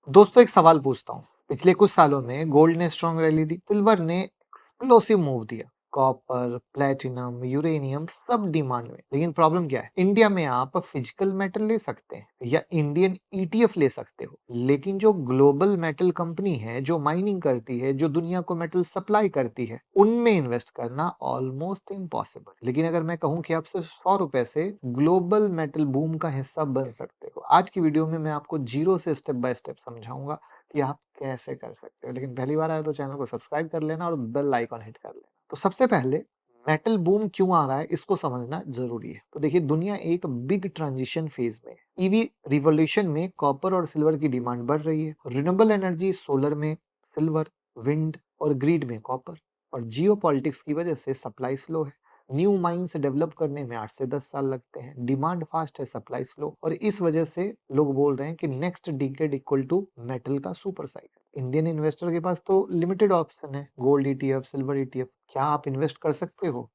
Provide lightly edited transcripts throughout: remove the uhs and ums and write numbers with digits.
दोस्तों एक सवाल पूछता हूँ। पिछले कुछ सालों में गोल्ड ने स्ट्रॉन्ग रैली दी, सिल्वर ने एक्सप्लोसिव मूव दिया। कॉपर, प्लेटिनम, यूरेनियम सब डिमांड में। लेकिन प्रॉब्लम क्या है? इंडिया में आप फिजिकल मेटल ले सकते हैं या इंडियन ईटीएफ ले सकते हो, लेकिन जो ग्लोबल मेटल कंपनी है, जो माइनिंग करती है, जो दुनिया को मेटल सप्लाई करती है, उनमें इन्वेस्ट करना ऑलमोस्ट इम्पॉसिबल। लेकिन अगर मैं कहूँ कि आप सिर्फ 100 रुपए से ग्लोबल मेटल बूम का हिस्सा बन सकते हो, आज की वीडियो में मैं आपको जीरो से स्टेप बाय स्टेप समझाऊंगा कि आप कैसे कर सकते हो। लेकिन पहली बार आए तो चैनल को सब्सक्राइब कर लेना और बेल आइकॉन हिट कर लेना। तो सबसे पहले मेटल बूम क्यों आ रहा है इसको समझना जरूरी है। तो देखिए, दुनिया एक बिग ट्रांजिशन फेज में है। ईवी रिवॉल्यूशन में कॉपर और सिल्वर की डिमांड बढ़ रही है। रिन्यूएबल एनर्जी सोलर में सिल्वर, विंड और ग्रिड में कॉपर। और जियो पॉलिटिक्स की वजह से सप्लाई स्लो है। न्यू माइंस डेवलप करने में 8 से 10 साल लगते हैं। डिमांड फास्ट है, सप्लाई स्लो, और इस वजह से लोग बोल रहे हैं कि next decade equal to metal का सुपर साइकिल। इंडियन इन्वेस्टर के पास तो लिमिटेड ऑप्शन है, गोल्ड ईटीएफ, सिल्वर ईटीएफ। क्या आप इन्वेस्ट कर सकते हो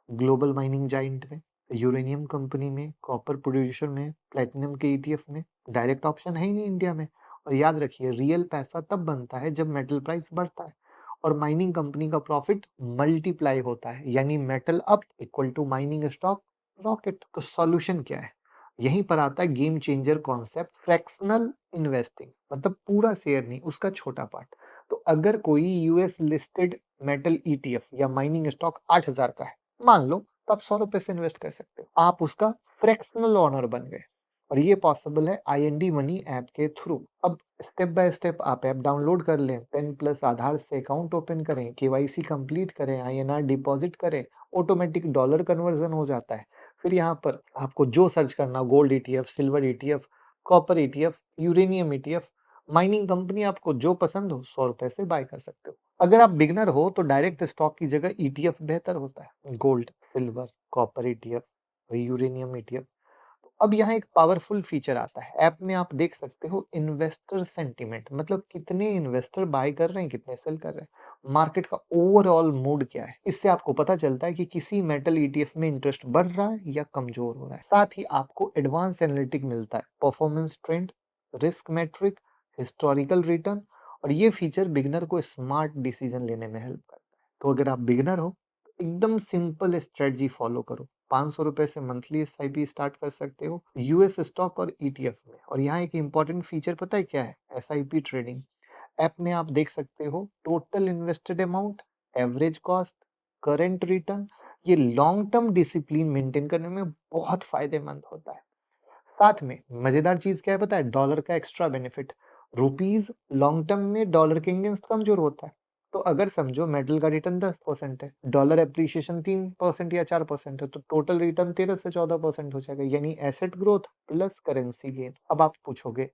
ग्लोबल माइनिंग जाइंट में, यूरेनियम कंपनी में, कॉपर प्रोड्यूसर में, प्लेटिनम के ईटीएफ में? डायरेक्ट ऑप्शन है ही नहीं इंडिया में। और याद रखिए, रियल पैसा तब बनता है जब मेटल प्राइस बढ़ता है और माइनिंग कंपनी का प्रॉफिट मल्टीप्लाई होता है, यानी metal up equal to mining stock rocket. तो सॉल्यूशन क्या है? यहीं पर आता है game changer concept, fractional investing. मतलब पूरा शेयर नहीं, उसका छोटा पार्ट। तो अगर कोई यूएस लिस्टेड मेटल ईटीएफ या माइनिंग स्टॉक 8,000 का है, मान लो, तो आप 100 रुपए से इन्वेस्ट कर सकते हो। आप उसका फ्रैक्शनल ओनर बन गए। और ये पॉसिबल है आईएनडी मनी ऐप के थ्रू। अब स्टेप बाय स्टेप आप ऐप डाउनलोड कर लें, पेन प्लस आधार से अकाउंट ओपन करें, केवाईसी कंप्लीट करें, आईएनआर डिपॉजिट करें, ऑटोमेटिक डॉलर कन्वर्जन हो जाता है। फिर यहाँ पर आपको जो सर्च करना, gold ETF, silver ETF, copper ETF, uranium ETF, mining company आपको जो पसंद हो 100 रुपए से बाय कर सकते हो। अगर आप बिगनर हो तो डायरेक्ट स्टॉक की जगह ईटीएफ बेहतर होता है। Gold, silver, copper ETF, uranium ETF. अब यहाँ एक पावरफुल फीचर आता है। ऐप में आप देख सकते हो इन्वेस्टर सेंटीमेंट, मतलब कितने इन्वेस्टर बाय कर रहे हैं, कितने सेल कर रहे हैं, मार्केट का ओवरऑल मूड क्या है। इससे आपको पता चलता है कि किसी मेटल ईटीएफ में इंटरेस्ट बढ़ रहा है या कमजोर हो रहा है। साथ ही आपको एडवांस एनालिटिक मिलता है, performance trend, risk metric, historical return. और ये फीचर बिगनर को स्मार्ट डिसीजन लेने में हेल्प करता है। तो अगर आप बिगनर हो, एकदम सिंपल स्ट्रेटजी फॉलो करो। 500 रुपए से मंथली एसआईपी स्टार्ट कर सकते हो यूएस स्टॉक और ईटीएफ में। और यहाँ एक इंपॉर्टेंट फीचर पता है क्या है? SIP trading. ऐप में आप देख सकते हो total invested amount, average cost, current return. ये लॉन्ग टर्म डिसिप्लिन मेंटेन करने में बहुत फायदेमंद होता है। साथ में मजेदार चीज क्या है पता है? डॉलर का extra benefit. Rupees long term में डॉलर के अगेंस्ट कमजोर होता है। तो अगर समझो मेटल का रिटर्न 10% है, डॉलर एप्रिसिएशन 3% या 4% है, तो टोटल रिटर्न 13 से 14% हो जाएगा, यानी asset growth plus currency gain. अब आप पूछोगे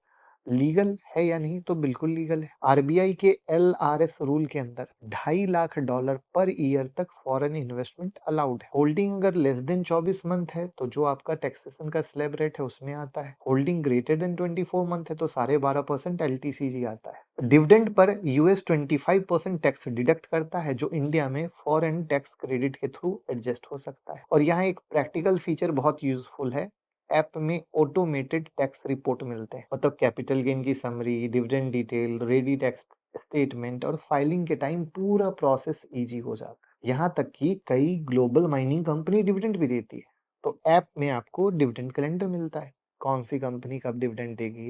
लीगल है या नहीं? तो बिल्कुल लीगल है। आरबीआई के एलआरएस रूल के अंदर $2.5 लाख पर ईयर तक फॉरेन इन्वेस्टमेंट अलाउड है। होल्डिंग अगर लेस देन 24 मंथ है तो जो आपका टैक्सेशन का स्लैब रेट है उसमें आता है। होल्डिंग ग्रेटर देन 24 मंथ है तो 12.5% एलटीसीजी आता है। Dividend per US 25% tax deduct करता है, जो इंडिया में फॉरेन टैक्स क्रेडिट के थ्रू एडजस्ट हो सकता है। और यहाँ एक प्रैक्टिकल फीचर बहुत यूजफुल है। ऐप में ऑटोमेटेड टैक्स रिपोर्ट मिलते हैं, मतलब कैपिटल गेन की summary, dividend detail, ready tax statement, और फाइलिंग के टाइम पूरा प्रोसेस इजी हो जाता है। यहाँ तक कि कई ग्लोबल माइनिंग कंपनी डिविडेंड भी देती है। तो ऐप में आपको डिविडेंड कैलेंडर मिलता है, कौन सी कंपनी कब डिविडेंड देगी।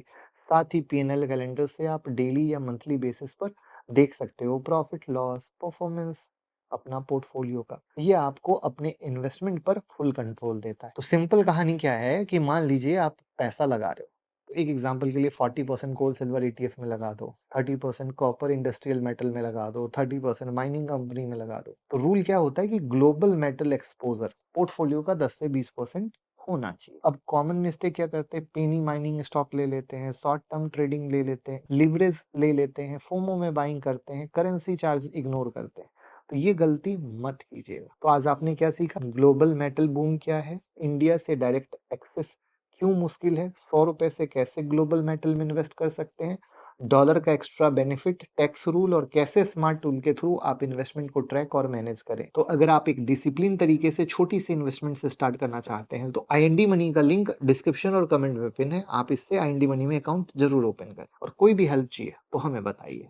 साथ ही पीएनएल कैलेंडर से आप डेली या मंथली बेसिस पर देख सकते हो प्रॉफिट लॉस परफॉर्मेंस अपना पोर्टफोलियो का। ये आपको अपने इन्वेस्टमेंट पर फुल कंट्रोल देता है। तो सिंपल कहानी क्या है कि मान लीजिए आप पैसा लगा रहे हो, तो एक एग्जांपल के लिए 40% गोल्ड सिल्वर ईटीएफ में लगा दो, 30% कॉपर इंडस्ट्रियल मेटल में लगा दो, 30% माइनिंग कंपनी में लगा दो। तो रूल क्या होता है कि ग्लोबल मेटल एक्सपोजर पोर्टफोलियो का 10 से 20% होना चाहिए। अब कॉमन मिस्टेक क्या करते हैं? पेनी माइनिंग स्टॉक ले लेते हैं, शॉर्ट टर्म ट्रेडिंग ले लेते हैं, लिवरेज ले लेते हैं, फोमो में बाइंग करते हैं, करेंसी चार्ज इग्नोर करते हैं। तो ये गलती मत कीजिएगा। तो आज आपने क्या सीखा? ग्लोबल मेटल बूम क्या है, इंडिया से डायरेक्ट एक्सेस क्यों मुश्किल है, 100 रुपए से कैसे ग्लोबल मेटल में इन्वेस्ट कर सकते हैं, डॉलर का एक्स्ट्रा बेनिफिट, टैक्स रूल और कैसे स्मार्ट टूल के थ्रू आप इन्वेस्टमेंट को ट्रैक और मैनेज करें। तो अगर आप एक डिसिप्लिन तरीके से छोटी सी इन्वेस्टमेंट से स्टार्ट करना चाहते हैं तो आईएनडी मनी का लिंक डिस्क्रिप्शन और कमेंट में पिन है। आप इससे आईएनडी मनी में अकाउंट जरूर ओपन करें और कोई भी हेल्प चाहिए तो हमें बताइए।